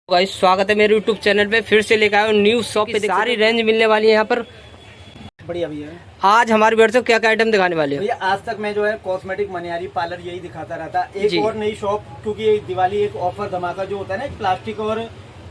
Guys स्वागत है मेरे यूट्यूब चैनल पे। फिर से लेकर आया हूं न्यू शॉप पे। सारी रेंज मिलने वाली है यहाँ पर। बढ़िया भैया। आज हमारी वीडियो क्या क्या आइटम दिखाने वाले हो भैया? आज तक मैं जो है कॉस्मेटिक मनियारी पार्लर यही दिखाता रहता। एक जी। और नई शॉप, क्योंकि ये दिवाली एक ऑफर धमाका जो होता है ना, एक प्लास्टिक और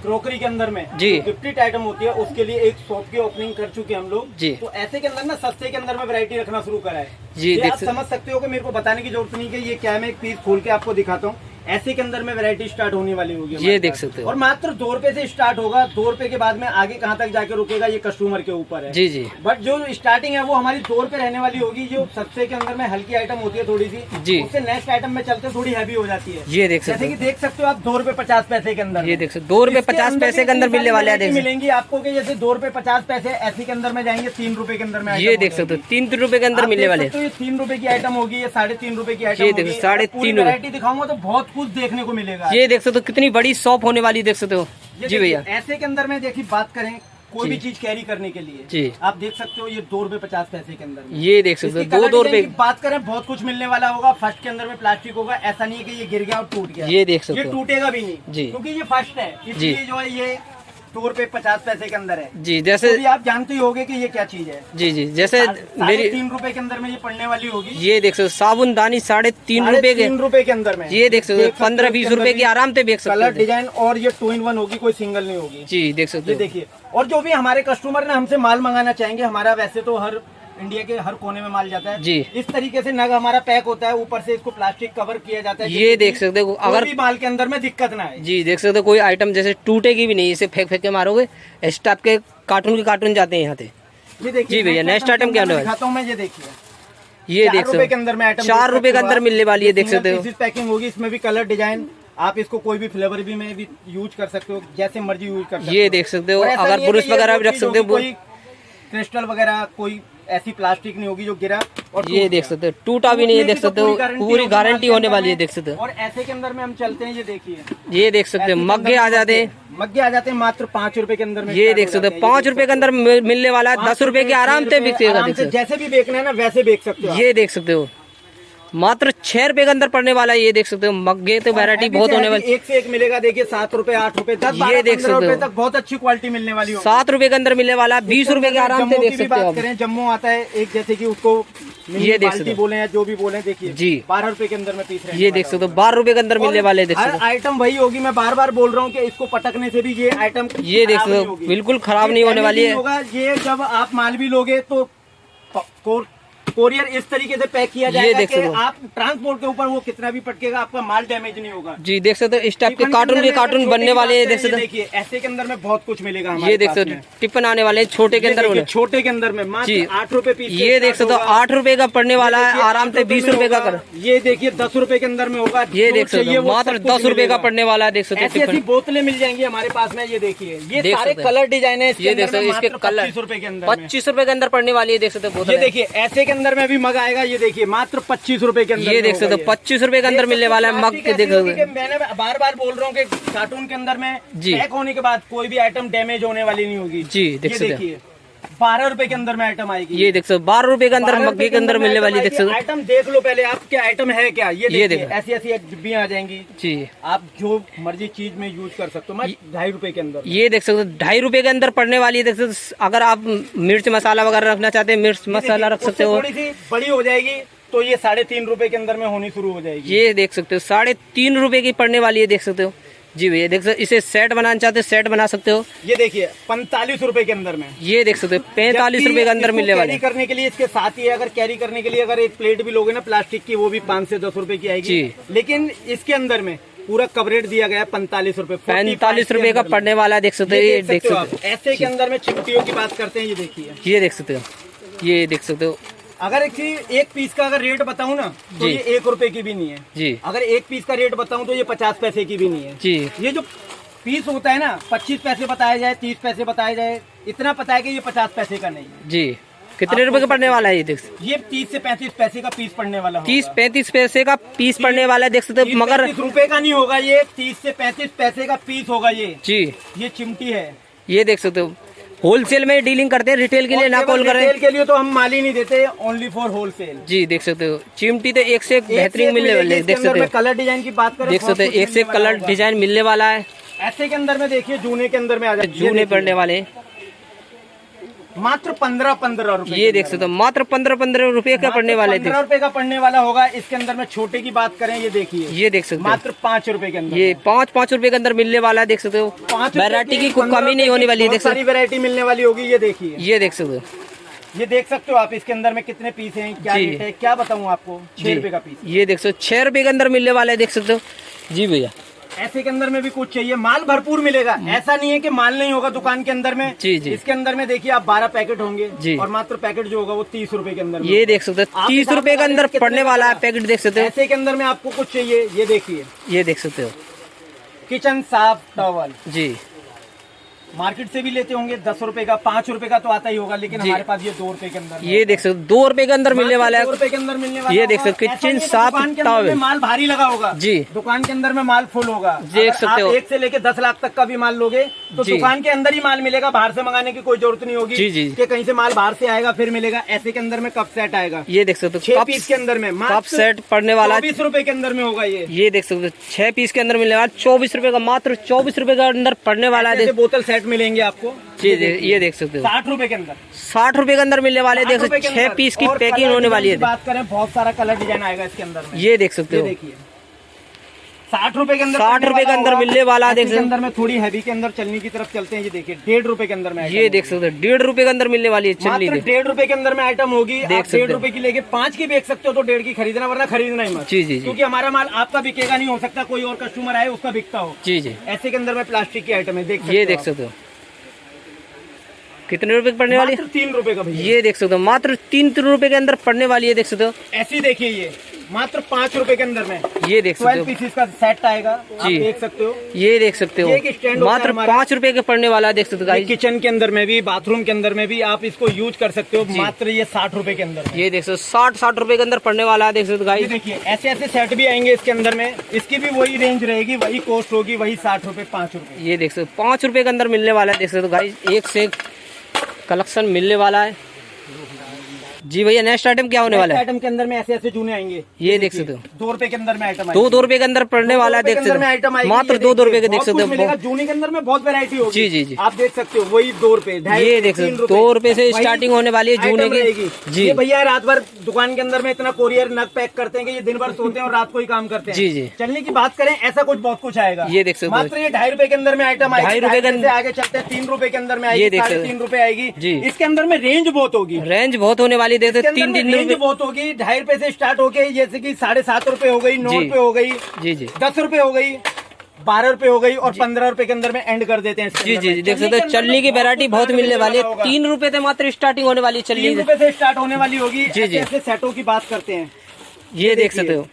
क्रोकरी के अंदर में जी। गिफ्टेड आइटम होती है, उसके लिए एक शॉप की ओपनिंग कर चुके हम लोग जी। तो ऐसे के अंदर ना सस्ते के अंदर में वैरायटी रखना शुरू करा है जी। ये आप समझ सकते हो कि मेरे को बताने की जरूरत नहीं कि ये क्या है। मैं एक पीस खोल के आपको दिखाता हूँ। ऐसे के अंदर में वैरायटी स्टार्ट होने वाली होगी, ये देख सकते हो। और मात्र 2 रुपए से स्टार्ट होगा। 2 रुपए के बाद में आगे कहाँ तक जाके रुकेगा ये कस्टमर के ऊपर है। जी जी। बट जो स्टार्टिंग है वो हमारी 2 रुपए रहने वाली होगी। जो सस्ते के अंदर में हल्की आइटम होती है थोड़ी सी, जी। उससे नेक्स्ट आइटम में चलते थोड़ी हैवी हो जाती है। ये देख सकते जैसे हो। कि देख सकते हो आप 2 रुपए 50 पैसे के अंदर। ये देख सकते 2 रुपए 50 पैसे के अंदर मिलने वाले हैं। मिलेंगी आपको कि जैसे 2 रुपए 50 पैसे ऐसे के अंदर में जाएंगे 3 रुपए के अंदर में। ये देख सकते हो 3 रुपए के अंदर मिलने वाले। तो ये 3 रुपए की आइटम होगी, ये 3.5 रुपए की आइटम ये होगी। देखो 3.5 वैरायटी दिखाऊंगा तो बहुत कुछ देखने को मिलेगा। ये देख सकते हो कितनी बड़ी शॉप होने वाली, देख सकते हो। जी भैया। ऐसे के अंदर में देखिए बात करें कोई जी। भी चीज कैरी करने के लिए, जी। आप देख सकते हो ये 2 रुपए 50 पैसे के अंदर में। ये देख सकते इसकी हो 2 कलर रुपए। डिजाइन की बात करें बहुत कुछ मिलने वाला होगा। फर्स्ट के अंदर में प्लास्टिक होगा, ऐसा नहीं है कि ये गिर गया और टूट गया। ये देख सकते ये हो। टूटेगा भी नहीं जी। क्योंकि ये फर्स्ट है, इसलिए जो है ये 2 रुपए 50 पैसे के अंदर है। जी। जैसे तो आप जानते ही होंगे कि ये क्या चीज है। जी जी। जैसे मेरी 3 रुपए के अंदर में ये पड़ने वाली होगी। ये देख सकते हो साबुनदानी 3.5 रुपए के। 3 रुपए के अंदर में ये देख सकते हो 15-20 रुपए की आराम से बेच सकते कलर हो। डिजाइन, और ये 2 in 1 होगी, कोई सिंगल नहीं होगी। जी देख सकते ये हो। देखिए, और जो भी हमारे कस्टमर ने हमसे माल मंगाना चाहेंगे, हमारा वैसे तो हर इंडिया के हर कोने में माल जाता है। जी। इस तरीके से नग हमारा पैक होता है, ऊपर से इसको प्लास्टिक कवर किया जाता है। ये देख सकते हो। अगर अगर भी माल के अंदर में दिक्कत ना है। जी देख सकते हो कोई आइटम जैसे टूटेगी भी नहीं, इसे फेंक फेंक के मारोगे इस टाइप के कार्टून के कार्टून जाते हैं यहाँ से। ये देखिए जी भैया, नेक्स्ट आइटम क्या होने वाला है? दिखाता हूँ मैं। ये देखिए, ये 4 देख रुपए सकते के हो अंदर में आइटम 4 रुपए के अंदर मिलने वाली है, देख सकते हो। पैकिंग होगी, इसमें भी कलर डिजाइन, आप इसको कोई भी फ्लेवर भी में भी यूज कर सकते हो, जैसे मर्जी यूज कर सकते हो। ये देख सकते हो। और ऐसा अगर नहीं है ब्रश कि ये वगैरह भी वो रख चीज सकते हो। होगी, कोई क्रिस्टल वगैरह कोई ऐसी प्लास्टिक नहीं होगी जो गिरा और ये देख सकते हो टूटा भी नहीं है, देख सकते हो। पूरी गारंटी होने वाली है, देख सकते हो। और ऐसे के अंदर में हम चलते हैं। ये देखिए, ये देख सकते हो मग्गे आ जाते हैं। मग्गे आ जाते हैं मात्र 5 रुपए के अंदर में। ये देख सकते हो 5 रुपए के अंदर मिलने वाला है। 10 रुपए के आराम से बिकेगा, देख सकते हो। जैसे भी बेचना है ना वैसे बेच सकते हो। ये देख सकते हो मात्र 6 रुपए के अंदर पड़ने वाला है। ये देख सकते हो मग्गे तो वैरायटी बहुत होने वाली। एक से एक मिलेगा। देखिए 7 रुपए 8 रुपए 10 ये देख सकते हो। रुपए तक बहुत अच्छी क्वालिटी मिलने वाली है। 7 रुपए के अंदर मिलने वाला है। 20 रुपए के आराम से देख सकते हो आप। करें जम्मू आता है एक, जैसे कि उसको ये देख सकते हो। बोले या जो भी बोले, देखिए जी 12 रुपए के अंदर में पीस रहे हैं। ये देख सकते हो 12 रुपए के अंदर मिलने वाले, देख हर सकते हो। आइटम वही होगी। मैं बार बार बोल रहा हूँ कि इसको पटकने से भी ये आइटम ये देख सकते हो बिल्कुल खराब नहीं होने वाली है। होगा ये जब आप माल भी लोगे तो कोरियर इस तरीके से पैक किया जाएगा देख कि सकते हो। आप ट्रांसपोर्ट के ऊपर वो कितना भी पटकेगा आपका माल डैमेज नहीं होगा। जी देख सकते हो इस टाइप के कार्टून बनने वाले हैं, देख सकते हो। देखिए ऐसे के अंदर में बहुत कुछ मिलेगा हमारे ये देख पास सकते में। हो टिफिन आने वाले हैं छोटे के अंदर होने। छोटे के अंदर में मात्र जी 8 रुपए पीस। ये देख सकते हो 8 रुपए का पड़ने वाला है, आराम से 20 रुपए का कर। ये देखिए 10 रुपए के अंदर में होगा। ये देख सकते हो मात्र 10 रुपए का पड़ने वाला है, देख सकते ऐसी हो ऐसी टिफिन। बोतलें मिल जाएंगी हमारे पास में। ये देखिए ये देख सारे सकते हैं। कलर डिजाइन है। ये देख सकते हो इसके कलर 25 रुपए के अंदर में। 25 रुपए के अंदर पड़ने वाली है, देख सकते हो बोतल। ये देखिए ऐसे के अंदर में भी मग आएगा। ये देखिए मात्र 25 रुपए के अंदर। ये देख सकते हो 25 रुपए के अंदर मिलने वाला है मग के, देख सकते हो। मैंने बार बार बोल रहा हूँ कि कार्टून के अंदर में जी। पैक होने के बाद कोई भी आइटम डैमेज होने वाली नहीं होगी। जी देख सकते हो। देखिए 12 रुपए के अंदर में आइटम आएगी। ये देख सकते हो 12 रुपए के अंदर मग्गे के अंदर मिलने वाली, देख सकते हो। आइटम देख लो पहले आप, क्या आइटम है क्या। ये देखिए देखो। ऐसी ऐसी डिब्बियां आ जाएंगी। जी आप जो मर्जी चीज में यूज कर सकते हो। मैं 2.5 रुपए के अंदर। ये देख सकते हो 2.5 रुपए के अंदर पड़ने वाली है, देख सकते हो। अगर आप मिर्च मसाला वगैरह रखना चाहते हैं मिर्च मसाला रख सकते हो। थोड़ी सी बड़ी हो जाएगी तो ये 3.5 रुपए के अंदर में होनी शुरू हो जाएगी। ये देख सकते हो 3.5 रुपए की पड़ने वाली है, देख सकते हो। जी भैया देख सकते हो, इसे सेट बनाना चाहते हो सेट बना सकते हो। ये देखिए 45 रुपए के अंदर में। ये देख सकते हो 45 रुपए के अंदर मिलने वाले। कैरी करने के लिए इसके साथ ही, अगर कैरी करने के लिए अगर एक प्लेट भी लोगे ना प्लास्टिक की, वो भी 5 से 10 रुपए की आएगी। जी। लेकिन इसके अंदर में पूरा कवरेज दिया गया है 45 रुपए। 45 रुपए का पड़ने वाला है, देख सकते हो। ये देख सकते हो ऐसे के अंदर में चिमटियों की बात करते हैं। ये देखिए, ये देख सकते हो। ये देख सकते हो अगर एक पीस का अगर रेट बताऊं ना तो जी। ये 1 रुपए की भी नहीं है। जी अगर एक पीस का रेट बताऊं तो ये 50 पैसे की भी नहीं है। जी। ये जो पीस होता है ना 25 पैसे बताया जाए, 30 पैसे बताया जाए, इतना पता है कि ये 50 पैसे का नहीं है। जी कितने रुपए का पड़ने वाला है? ये देख ये 30 से 35 पैसे का पीस पड़ने वाला होगा। 30-35 पैसे का पीस पड़ने वाला है, देख सकते हो। मगर 30 रुपए का नहीं होगा, ये 30 से 35 पैसे का पीस होगा। ये जी चिमटी है। ये देख सकते हो होलसेल में डीलिंग करते हैं, रिटेल के लिए ना कॉल करें। रिटेल के लिए तो हम माल ही नहीं देते, ओनली फॉर होलसेल। जी देख सकते हो चिमटी तो एक से एक बेहतरीन मिलने वाले, देख सकते हो। कलर डिजाइन की बात करें, देख सकते हो एक से एक कलर डिजाइन मिलने वाला है। ऐसे के अंदर में देखिए जूने के अंदर में आ जाए, जूने पड़ने वाले मात्र 15-15 रुपए। ये देख सकते हो मात्र 15-15 रुपए का पड़ने वाले थे। 15 रुपए का पड़ने वाला होगा। इसके अंदर में छोटे की बात करें, ये देखिए, ये देख सकते हो मात्र 5 रुपए के अंदर, ये 5 रुपए के अंदर मिलने वाला है। देख सकते हो वैरायटी की कोई कमी नहीं होने वाली है। देख सारी वैरायटी मिलने वाली होगी। ये देखिए, ये देख सकते हो, ये देख सकते हो आप। इसके अंदर में कितने पीस हैं, क्या रेट है, क्या बताऊं आपको, 6 रुपए का पीस। ये देख सकते हो 6 रुपए के अंदर मिलने वाला है। देख सकते हो जी भैया। ऐसे के अंदर में भी कुछ चाहिए, माल भरपूर मिलेगा। ऐसा नहीं है कि माल नहीं होगा दुकान के अंदर में। जी जी। इसके अंदर में देखिए आप 12 पैकेट होंगे जी, और मात्र पैकेट जो होगा वो 30 रुपए के अंदर। ये देख सकते हो 30 रुपए के अंदर पड़ने वाला है पैकेट। देख सकते हो ऐसे के अंदर में आपको कुछ चाहिए, ये देखिए, ये देख सकते हो किचन साफ टॉवल जी। मार्केट से भी लेते होंगे 10 रुपए का, 5 रुपए का तो आता ही होगा, लेकिन हमारे पास ये 2 रुपए के अंदर। ये देख सकते हो 2 रुपए के अंदर मिलने वाला है। 2 रुपए के अंदर मिलने वाला। ये देख सकते हो किचन साफ टॉवल। माल भारी लगा होगा जी, दुकान के अंदर में माल फुल होगा। देख सकते हो 1 से लेके 10 लाख तक का भी माल लोगे तो दुकान के अंदर ही माल मिलेगा। बाहर से मंगाने की कोई जरूरत नहीं होगी। जी जी, कि कहीं से माल बाहर से आएगा फिर मिलेगा। ऐसे के अंदर में कप सेट आएगा। ये देख सकते हो 6 पीस के अंदर में कप सेट पड़ने वाला है। 24 रुपए के अंदर में होगा ये देख सकते हो 6 पीस के अंदर मिलने वाला 24 रुपए का, मात्र 24 रुपए के अंदर पड़ने वाला है। बोतल सेट मिलेंगे आपको। जी, ये देख सकते हो 60 रुपए के अंदर, 60 रुपए के अंदर मिलने वाले। देख सकते हो 6 पीस की पैकिंग होने वाली है। बात करें बहुत सारा कलर डिजाइन आएगा इसके अंदर में। ये देख सकते हो देखिए 60 रुपए के अंदर, 60 रुपए के अंदर मिलने वाला। देख सकते हो अंदर में थोड़ी हैवी के अंदर चलनी की तरफ चलते हैं। ये देखिए 1.5 रुपए के अंदर में। ये देख सकते हो 1.5 रुपए के अंदर मिलने वाली है चलनी। 1.5 रुपए के अंदर में आइटम होगी। देख सकते हो 1.5 रुपए की लेके 5 की बेच सकते हो तो 1.5 की खरीदना, वरना खरीदना ही मत। जी जी, क्योंकि हमारा माल आपका बिकेगा नहीं, हो सकता कोई और कस्टमर आए उसका बिकता हो। जी जी। ऐसे के अंदर में प्लास्टिक की आइटम है। ये देख सकते हो कितने रुपए पड़ने वाली है? 3 रुपए का भैया। ये देख सकते हो मात्र 3 रुपए के अंदर पड़ने वाली है। देख सकते हो ऐसी देखिए, ये मात्र 5 रुपए के अंदर में। ये देख सकते 12 हो पीसेस का सेट आएगा। आप जी, देख सकते हो। ये देख सकते हो मात्र 5 रुपए के पड़ने वाला है। देख सकते हो किचन के अंदर में भी, बाथरूम के अंदर में भी आप इसको यूज कर सकते हो। मात्र ये 60 रुपए के अंदर। ये देख सकते हो 60 रुपए के अंदर पड़ने वाला है। देख सकते हो गाइस, देखिए ऐसे ऐसे सेट भी आएंगे इसके अंदर में। इसकी भी वही रेंज रहेगी, वही कॉस्ट होगी, वही 60 रुपए, 5 रुपए। ये देख सकते हो 5 रुपए के अंदर मिलने वाला है। देख सकते हो गाइस, एक से एक कलेक्शन मिलने वाला है। जी भैया नेक्स्ट आइटम क्या होने वाला है? आइटम के अंदर में ऐसे ऐसे जूने आएंगे। ये देख सकते हो 2 रुपए के अंदर में आइटम, 2 रुपए के अंदर पड़ने वाला है। देख सकते हो मात्र 2 रुपए के। देख सकते हो जूने के अंदर में बहुत वैरायटी होगी। जी जी जी, आप देख सकते हो वही 2 रुपए। ये देख सकते हो 2 रुपए से स्टार्टिंग होने वाली है जूने की। जी भैया रात भर दुकान के अंदर में इतना कोरियर नग पैक करते हैं कि ये दिन भर सोते हैं और रात को ही काम करते हैं। जी जी। चलने की बात करें ऐसा कुछ बहुत कुछ आएगा। ये देख सकते हो मात्र ये 2.5 रुपए के अंदर में आइटम आएगी। 2.5 रुपए के अंदर आगे चलते हैं 3 रुपए के अंदर में आएगी, 3.5 रुपए आएगी। जी, इसके अंदर में रेंज बहुत होगी, रेंज बहुत होने वाली। देख सकते 3 रेंज बहुत होगी। 2.5 रुपए से स्टार्ट होके जैसे कि 7.5 रुपए हो गई, 9 रुपए हो गई, जी जी, 10 रुपए हो गई, 12 रुपए हो गई और 15 रुपए के अंदर में एंड कर देते हैं। जी जी, देख सकते हो चलनी की वैरायटी बहुत मिलने वाली है। 3 रुपए से मात्र स्टार्टिंग होने वाली है चलनी। 3 रुपए से स्टार्ट होने वाली होगी। जी जी, ऐसे सेटों की बात करते हैं। ये देख सकते हो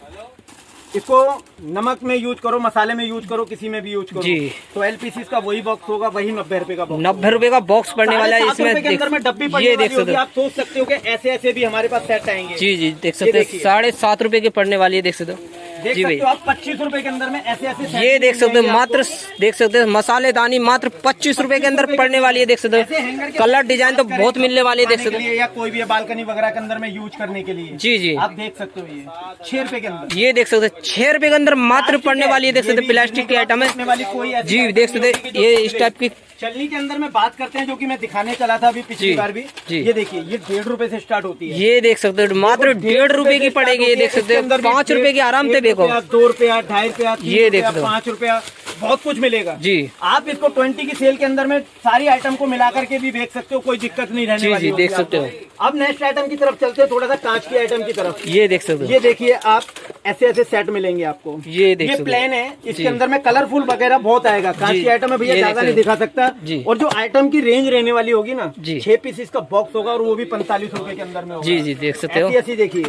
इसको नमक में यूज करो, मसाले में यूज करो, किसी में भी यूज करो। जी, 12 पीसीस का वही बॉक्स होगा, वही 90 रुपए का बॉक्स। 90 रुपए का बॉक्स पड़ने वाला है इसमें। के अंदर में डब्बी पड़ने वाली होगी। आप सोच सकते हो कि ऐसे ऐसे भी हमारे पास सेट आएंगे। जी जी, देख सकते हो 7.5 रुपए की पड़ने वाली है। देख सकते हो जी भाई, आप 25 रुपए के अंदर में ऐसे ऐसे ये देख सकते हो मात्र। देख सकते हो मसालेदानी मात्र 25 रुपए के अंदर पड़ने वाली है। देख सकते हो कलर डिजाइन तो बहुत मिलने वाली है। देख सकते हो या कोई भी बालकनी वगैरह के अंदर में यूज करने के लिए। जी जी, आप देख सकते हो ये 6 रुपए के अंदर। ये देख सकते हो 6 रुपए के अंदर मात्र पड़ने वाली है। देख सकते हो प्लास्टिक की आइटम है। जी देख सकते हो ये इस टाइप की चलनी के अंदर में बात करते हैं, जो कि मैं दिखाने चला था अभी पिछली बार भी। ये देखिए ये 1.5 रुपए से स्टार्ट होती है। ये देख सकते हो मात्र 1.5 रुपए की पड़ेगी। ये देख सकते हो 5 रुपए की आराम से देखो। 2 रुपया, 2.5 रुपया, ये देख सकते हो 5 रुपया, बहुत कुछ मिलेगा। जी, आप इसको 20 की सेल के अंदर में सारी आइटम को मिला करके भी बेच सकते हो, कोई दिक्कत नहीं रहने वाली। जी देख सकते हो। अब नेक्स्ट आइटम की तरफ चलते हैं, थोड़ा सा कांच की आइटम की तरफ। ये देख सकते हो, ये देखिए आप ऐसे ऐसे सेट मिलेंगे आपको। ये देख सकते हो, प्लेन है, इसके अंदर में कलरफुल वगैरह बहुत आएगा। कांच की आइटम है भैया, ज्यादा नहीं दिखा सकता। और जो आइटम की रेंज रहने वाली होगी ना, 6 पीस का बॉक्स होगा और वो भी 45 रुपए के अंदर में होगा। जी जी, देख सकते हो ऐसी देखिए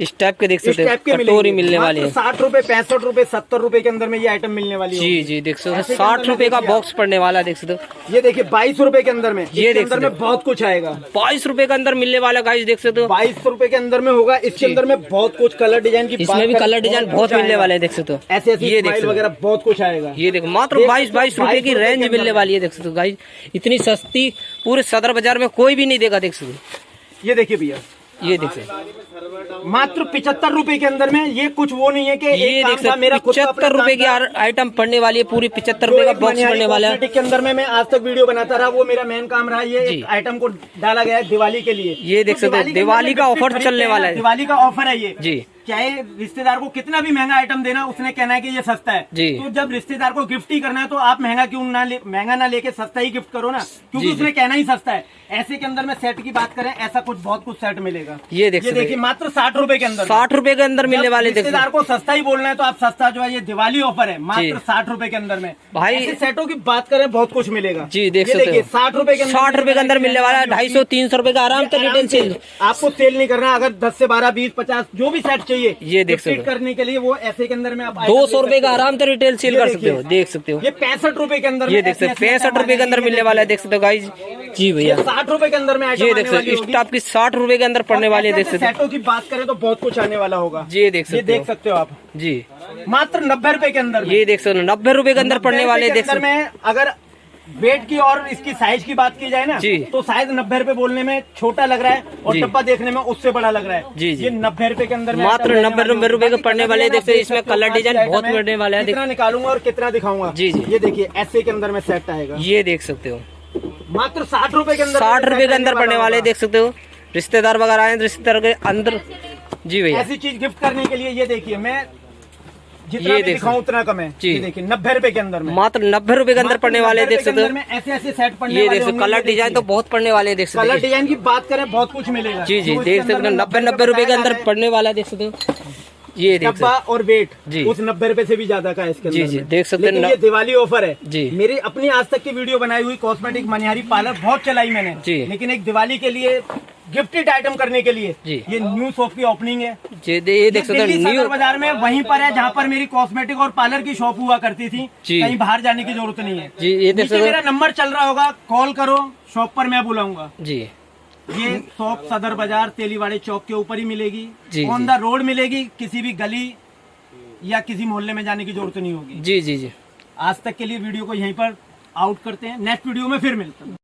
इस टाइप के। देख सकते हो कटोरी मिलने वाली है। 60 रुपए, 65 रुपए, 70 रुपए के अंदर में ये आइटम मिलने वाली है। जी जी, देख सकते हो 60 रुपए का बॉक्स पड़ने वाला है। देख सकते हो ये देखिए 22 रुपए के अंदर में। ये देख सकते हो बहुत कुछ आएगा। 22 रुपए के अंदर मिलने वाला गाइस। देख सकते हो 22 रुपए के अंदर में होगा। इसके अंदर में बहुत कुछ कलर डिजाइन की, इसमें भी कलर डिजाइन बहुत मिलने वाले है। देख सकते हो ऐसे ऐसे स्माइल वगैरह बहुत कुछ आएगा। ये देखो मात्र 22 रुपए की रेंज मिलने वाली है। देख सकते हो गाइस, इतनी सस्ती पूरे सदर बाजार में कोई भी नहीं देगा। देख सकते हो ये देखिए भैया, ये देख सकते हो मात्र 75 रुपए के अंदर में। ये कुछ वो नहीं है कि ये देख सकते 75 रुपए की आइटम पड़ने वाली है, पूरी 75 रुपए का बॉक्स पड़ने वाला है। के अंदर में मैं आज तक वीडियो बनाता रहा, वो मेरा मेन काम रहा। ये आइटम को डाला गया है दिवाली के लिए। ये देख सकते हैं दिवाली का ऑफर चलने वाला है, दिवाली का ऑफर है ये जी। चाहे रिश्तेदार को कितना भी महंगा आइटम देना, उसने कहना है कि ये सस्ता है जी। तो जब रिश्तेदार को गिफ्ट ही करना है तो आप महंगा ना लेके सस्ता ही गिफ्ट करो ना, क्योंकि उसने कहना ही सस्ता है। ऐसे के अंदर में सेट की बात करें, ऐसा कुछ बहुत कुछ सेट मिलेगा। ये देखिए मात्र 60 रुपए के अंदर, 60 रुपए के अंदर मिलने वाले। रिश्तेदार को सस्ता ही बोलना है तो आप सस्ता जो है, ये दिवाली ऑफर है, मात्र 60 रुपए के अंदर में। भाई ऐसे सेटों की बात करें बहुत कुछ मिलेगा जी। देख सकते हैं 60 रुपए के 60 रुपए के अंदर मिलने वाला है। 250-300 रुपए का आराम से रिटेल सेल। आपको सेल नहीं करना, अगर 10 से 12, 20, 50 जो भी सेट चाहिए, ये देख सकते करने के लिए वो ऐसे के अंदर में आप 200 रुपए का आराम से रिटेल सेल कर सकते हो। देख सकते हो ये 65 रुपए के अंदर, ये देख सकते 65 रुपए के अंदर मिलने वाला है। देख सकते हो गाइस जी भैया 60 रुपए के अंदर में ये देख सकते हो स्टॉप की 60 रुपए के अंदर पड़ने वाले। देख सकते हो सेटों की बात करें तो बहुत कुछ आने वाला होगा। जी देख सकते हो आप जी, मात्र 90 रुपए के अंदर। ये देख सकते हो 90 रुपए के अंदर पड़ने वाले। देख सकते में अगर वेट की और इसकी साइज की बात की जाए ना जी, तो साइज 90 रुपए बोलने में छोटा लग रहा है और डब्बा देखने में उससे बड़ा लग रहा है जी। ये 90 रुपए के अंदर मात्र 90 रुपए के पड़ने वाले। देखते इसमें कलर डिजाइन बहुत मिलने वाला है। कितना निकालूंगा और कितना दिखाऊंगा जी जी। ये देखिए ऐसे के अंदर में सेट आएगा। ये देख सकते हो मात्र 60 रुपए के अंदर, 60 रुपए के अंदर पड़ने वाले। देख सकते हो रिश्तेदार वगैरह आए, रिश्तेदार के अंदर जी भैया ऐसी चीज गिफ्ट करने के लिए। ये देखिए मैं जितना भी दिखाऊं उतना कम है जी। देखिए 90 रुपए के अंदर में, मात्र 90 रुपए के अंदर पड़ने वाले। देख सकते हो ऐसे ऐसे सेट पड़ने ये देख सकते कलर डिजाइन तो बहुत पड़ने वाले। देख सकते कलर डिजाइन की बात करें बहुत कुछ मिलेगा जी जी। देख सकते हो 90 रुपए के अंदर पड़ने वाला। देख सकते हो ये डब्बा और वेट जी उस 90 रुपए से भी ज्यादा का है इसके अंदर जी जी। देख सकते हैं ये दिवाली ऑफर है जी। मेरी अपनी आज तक की वीडियो बनाई हुई कॉस्मेटिक मनिहारी पार्लर बहुत चलाई मैंने जी, लेकिन एक दिवाली के लिए गिफ्टेड आइटम करने के लिए जी ये न्यू शॉप की ओपनिंग है जी। ये देख सकते हैं न्यू बाजार में वहीं पर है जहाँ पर मेरी कॉस्मेटिक और पार्लर की शॉप हुआ करती थी। कहीं बाहर जाने की जरूरत नहीं है जी। ये देख सकते मेरा नंबर चल रहा होगा, कॉल करो, शॉप पर मैं बुलाऊंगा जी। ये शॉप सदर बाजार तेलीवाड़े चौक के ऊपर ही मिलेगी, ऑन द रोड मिलेगी, किसी भी गली या किसी मोहल्ले में जाने की जरूरत नहीं होगी। जी जी जी। आज तक के लिए वीडियो को यहीं पर आउट करते हैं, नेक्स्ट वीडियो में फिर मिलते हैं।